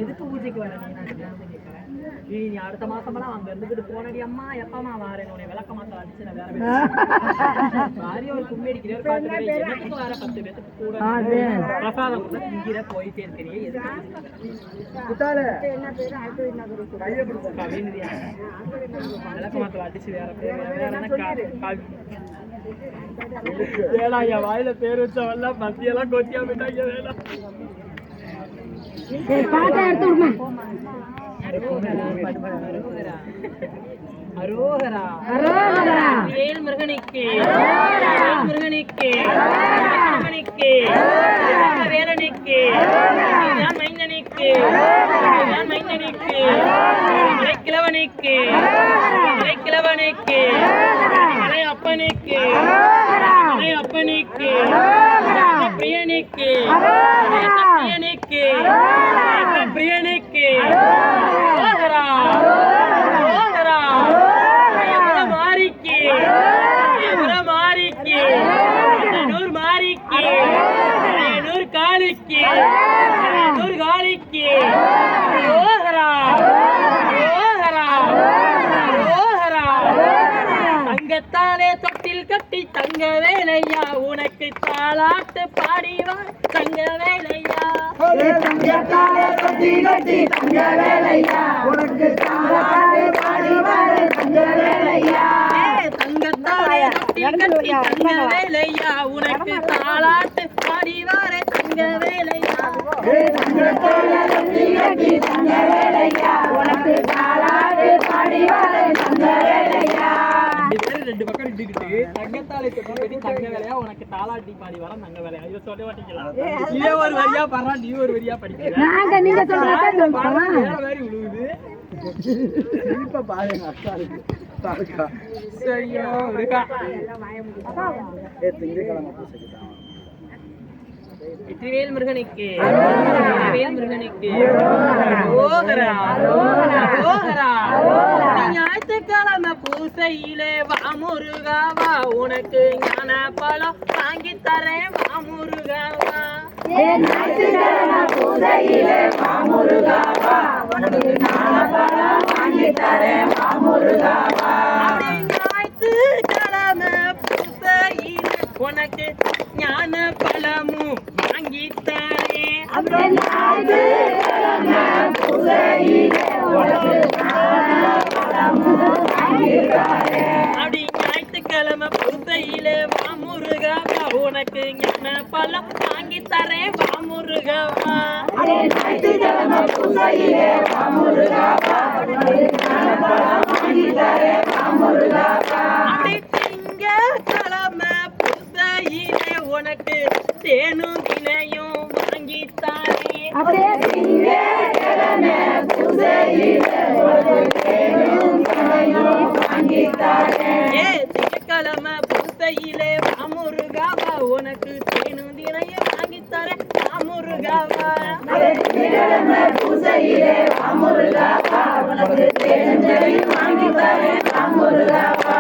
எதுக்கு பூஜைக்கு வர நீ அடுத்த மாசமெல்லாம் அங்க இருந்துட்டு போனடி அம்மா எப்பமா வாரேன் உன்னை விளக்க மாத்த அடிச்சு நான் வேற ஒரு கும்மி அடிக்கிறேன் வர 10 பேருக்கு கூட பிரசாதம் இங்கிற போயிட்டே இருக்கிறீங்க விளக்க மாத்த அடிச்சு வேற என் வாயில பேர் வச்சவல்ல மத்தியெல்லாம் கொத்தியா விட்டாங்க வேலை அரோகரா வேல் முருகனுக்கு முருகனுக்கு முருகனுக்கு வேலனுக்கு மைந்தனுக்கு மைந்தனுக்கு கிழவனுக்கு கிழவனுக்கு அப்பனுக்கு அப்பனுக்கு பிரியனுக்கு பிரியனுக்கு பிரியனுக்கு மாறிக்கு மாறிக்கு நூறு மாறிக்கு நூறு காலிக்கு நூறு காலிக்கு தங்கத்தாலே தொட்டில் கட்டி தங்க வேலையா உனக்கு தாளாட்டு பாடிவா தங்க வேலையா தங்கத்தாலே தொட்டில் கட்டி தங்க வேலையா உனக்கு தாளாட்டு பாடிவா தங்க வேலையா தங்கத்தாலே தொட்டில் கட்டி தங்க வேலையா உனக்கு தாளாட்டு பாடிவா தங்க வேலையா தங்கத்தாலே தொட்டில் கட்டி தங்க வேலையா உனக்கு தாளாட்டு பாடிவா தங்க வேலையா ரெண்டு பக்கம் நின்றுக்கிட்டு தங்கத்தாலை தொட்டி தங்க வேலையா உனக்கு தாளாட்டி பாடி வர தங்க வேலையா இதை சொல்ல மாட்டீங்களா இதே ஒரு வரியா பரவா நீ ஒரு வரியா படிக்கிறேன் விழுவுது இப்ப பாருங்க அக்கா இருக்கு சரியா இருக்கா வெற்றிவேல் முருகனுக்கு வெற்றிவேல் முருகனுக்கு ஞாயிற்றுக்கிழமை பூசையிலே வாமுருகாவா உனக்கு ஞான பழம் வாங்கி தரேன் வாமுருகாவா பூசையிலே வாமுருகாவா உனக்கு ஞான பழம் வாங்கி தரேன் வாமுருகாவா ஞாயிற்றுக்கிழமை பூசையிலே உனக்கு ஞான பழமும் வாங்கி தரேன் அப்படி ஞாயிற்றுக்கிழமை பூசையிலே வாமுருகாவா உனக்கு ஞான பழம் வாங்கி தரேன் வாமுருகாவா ஞாயிற்றுக்கிழமை பூசையிலே வாமுருகாவா வாங்கி தரேன் வாமுருகாவா திங்கட்கிழமை பூசையிலே உனக்கு தேனும் தினையும் வாங்கி தரேன் திங்கட்கிழமை பூசையிலே வாமுருகாவா உனக்கு தேனும் தினையும் வாங்கி தரேன் வாமுருகாவா பூசையிலே வாமுருகாவா உனக்கு தேனும் தினையும் வாங்கி தரேன் வாமுருகாவா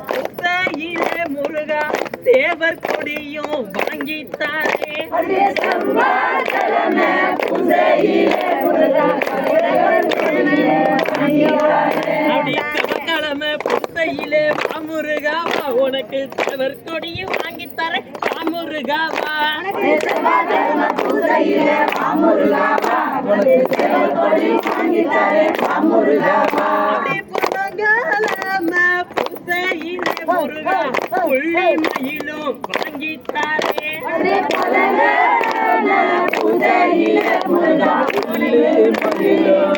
பூசையிலே முருகா தேவர் கொடியும் வாங்கி தரேன் செவ்வாய்க்கிழமை பூசையிலே வாமுருகாவா உனக்கு தேவர் கொடியும் வாங்கி தரேன் வாமுருகாவா பூசையிலே வாமுருகாவா உனக்கு தேவர் கொடியும் வாங்கி தரேன் வாமுருகாவா பூசையிலே முருகா புள்ளி மயிலும் வாங்கி தரேன் பூசையிலே முருகா புள்ளி மயிலும்